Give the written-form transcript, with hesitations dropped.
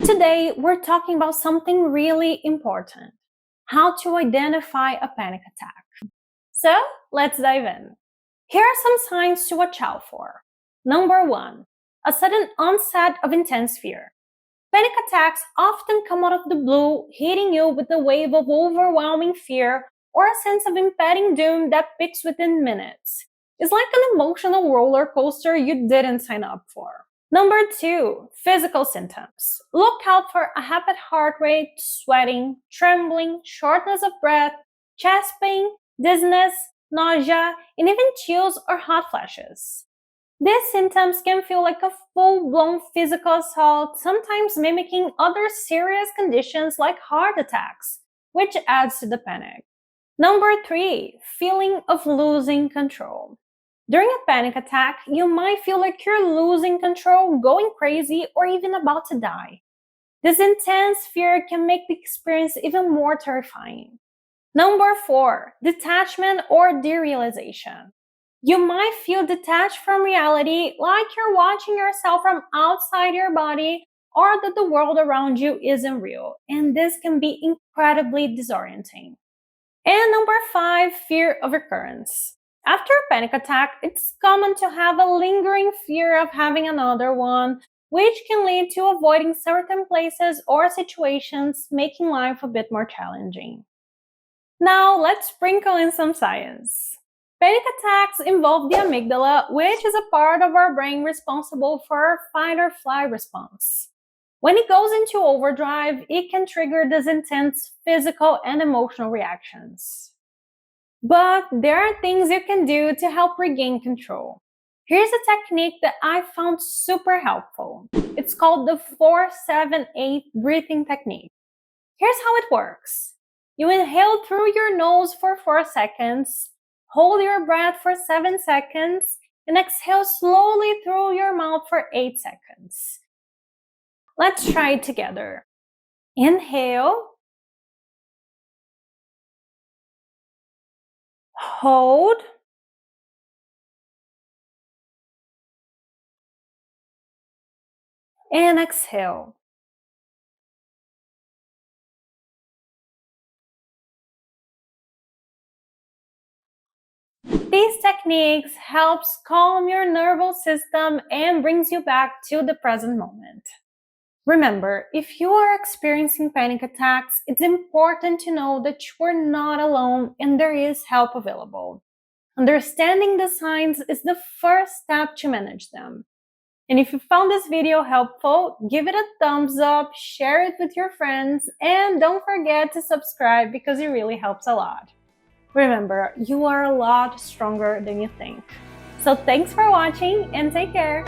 Today, we're talking about something really important: how to identify a panic attack. So, let's dive in. Here are some signs to watch out for. Number 1, a sudden onset of intense fear. Panic attacks often come out of the blue, hitting you with a wave of overwhelming fear or a sense of impending doom that peaks within minutes. It's like an emotional roller coaster you didn't sign up for. Number 2, physical symptoms. Look out for a rapid heart rate, sweating, trembling, shortness of breath, chest pain, dizziness, nausea, and even chills or hot flashes. These symptoms can feel like a full-blown physical assault, sometimes mimicking other serious conditions like heart attacks, which adds to the panic. Number 3, feeling of losing control. During a panic attack, you might feel like you're losing control, going crazy, or even about to die. This intense fear can make the experience even more terrifying. Number 4, detachment or derealization. You might feel detached from reality, like you're watching yourself from outside your body or that the world around you isn't real, and this can be incredibly disorienting. And number 5, fear of recurrence. After a panic attack, it's common to have a lingering fear of having another one, which can lead to avoiding certain places or situations, making life a bit more challenging. Now, let's sprinkle in some science. Panic attacks involve the amygdala, which is a part of our brain responsible for our fight or flight response. When it goes into overdrive, it can trigger these intense physical and emotional reactions. But there are things you can do to help regain control. Here's a technique that I found super helpful. It's called the 4-7-8 breathing technique. Here's how it works. You inhale through your nose for 4 seconds, hold your breath for 7 seconds, and exhale slowly through your mouth for 8 seconds. Let's try it together. Inhale, hold, and exhale. These techniques helps calm your nervous system and brings you back to the present moment. Remember, if you are experiencing panic attacks, it's important to know that you are not alone and there is help available. Understanding the signs is the first step to manage them. And if you found this video helpful, give it a thumbs up, share it with your friends, and don't forget to subscribe because it really helps a lot. Remember, you are a lot stronger than you think. So thanks for watching and take care!